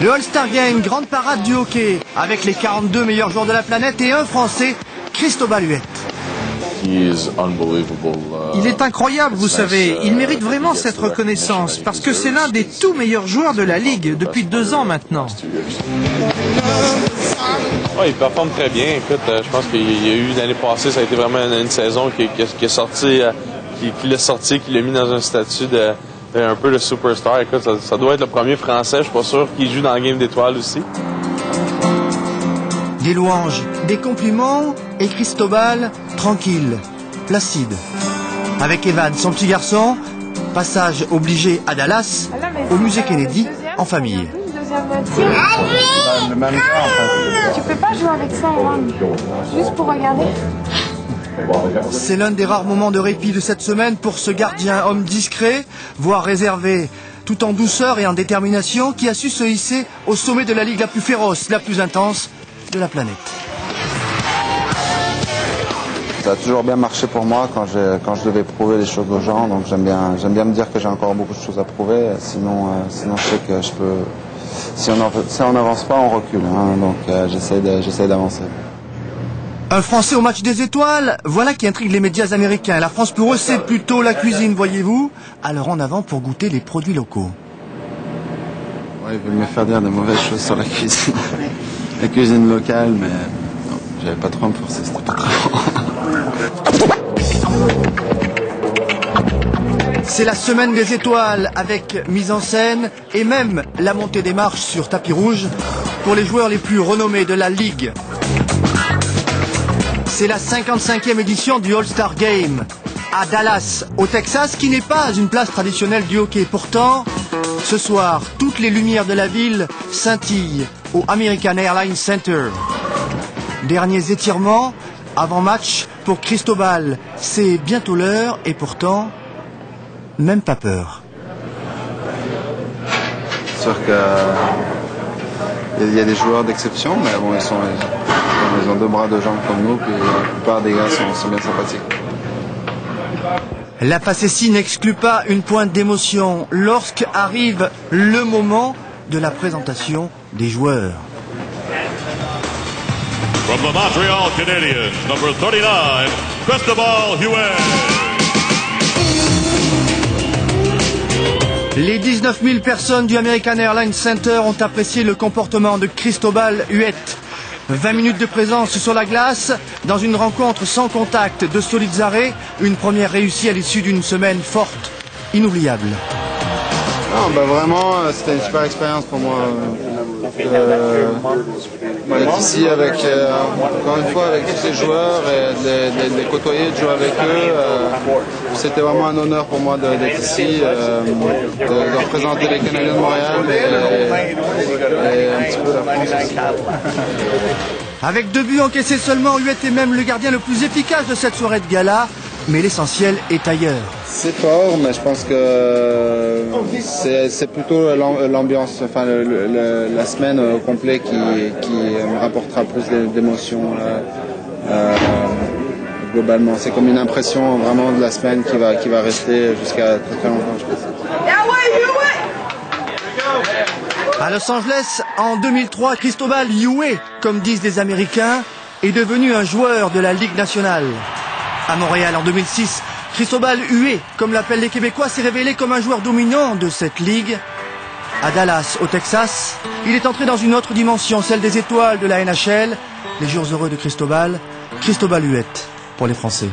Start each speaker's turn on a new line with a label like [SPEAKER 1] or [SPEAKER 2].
[SPEAKER 1] Le All-Star Game, grande parade du hockey, avec les 42 meilleurs joueurs de la planète et un Français, Cristobal Huet. Il est incroyable, vous savez. Il mérite vraiment cette reconnaissance, parce que c'est l'un des tout meilleurs joueurs de la Ligue depuis 2 ans maintenant.
[SPEAKER 2] Ouais, il performe très bien. Écoute, je pense qu'il y a eu l'année passée, ça a été vraiment une saison qui est sorti, qui l'a sorti, qui l'a mis dans un statut de un peu de superstar. Écoute, ça doit être le premier Français, je suis pas sûr, qui joue dans la game d'étoiles aussi.
[SPEAKER 1] Des louanges, des compliments et Cristobal tranquille, placide. Avec Evan, son petit garçon, passage obligé à Dallas, au musée Kennedy, en famille.
[SPEAKER 3] Tu peux pas jouer avec ça, Evan. Juste pour regarder.
[SPEAKER 1] C'est l'un des rares moments de répit de cette semaine pour ce gardien, homme discret, voire réservé, tout en douceur et en détermination, qui a su se hisser au sommet de la ligue la plus féroce, la plus intense de la planète.
[SPEAKER 4] Ça a toujours bien marché pour moi quand je devais prouver les choses aux gens, donc j'aime bien me dire que j'ai encore beaucoup de choses à prouver, sinon je sais que je peux... Si on n'avance pas, on recule, hein, donc j'essaie d'avancer.
[SPEAKER 1] Un Français au match des étoiles, voilà qui intrigue les médias américains. La France pour eux, c'est plutôt la cuisine, voyez-vous. Alors en avant pour goûter les produits locaux.
[SPEAKER 4] Ouais, ils veulent me faire dire de mauvaises choses sur la cuisine. La cuisine locale, mais non, j'avais pas trop à me forcer, c'était pas trop.
[SPEAKER 1] C'est la semaine des étoiles avec mise en scène et même la montée des marches sur tapis rouge pour les joueurs les plus renommés de la Ligue. C'est la 55e édition du All-Star Game à Dallas, au Texas, qui n'est pas une place traditionnelle du hockey. Pourtant, ce soir, toutes les lumières de la ville scintillent au American Airlines Center. Derniers étirements avant match pour Cristobal. C'est bientôt l'heure et pourtant, même pas peur.
[SPEAKER 4] C'est sûr qu'il y a des joueurs d'exception, mais bon, ils ont 2 bras de jambes comme nous, puis la plupart des gars sont bien sympathiques.
[SPEAKER 1] La facétie n'exclut pas une pointe d'émotion lorsqu'arrive le moment de la présentation des joueurs.
[SPEAKER 5] From the Montreal Canadiens, number 39, Cristobal Huet.
[SPEAKER 1] Les 19 000 personnes du American Airlines Center ont apprécié le comportement de Cristobal Huet. 20 minutes de présence sur la glace, dans une rencontre sans contact, de solides arrêts, une première réussie à l'issue d'une semaine forte, inoubliable.
[SPEAKER 4] Non, vraiment, c'était une super expérience pour moi. D'être ici avec, encore une fois, avec tous ces joueurs et de les côtoyer, de jouer avec eux. C'était vraiment un honneur pour moi d'être ici, de représenter les Canadiens de Montréal et un petit peu la France aussi.
[SPEAKER 1] Avec 2 buts encaissés seulement, Huet est même le gardien le plus efficace de cette soirée de gala, mais l'essentiel est ailleurs.
[SPEAKER 4] C'est fort, mais je pense que c'est plutôt l'ambiance, enfin la semaine au complet qui me rapportera plus d'émotions globalement. C'est comme une impression vraiment de la semaine qui va rester jusqu'à très longtemps, je pense.
[SPEAKER 1] À Los Angeles, en 2003, Cristobal Huet, comme disent les Américains, est devenu un joueur de la Ligue nationale. À Montréal, en 2006, Cristobal Huet, comme l'appellent les Québécois, s'est révélé comme un joueur dominant de cette ligue. À Dallas, au Texas, il est entré dans une autre dimension, celle des étoiles de la NHL. Les jours heureux de Cristobal Huet pour les Français.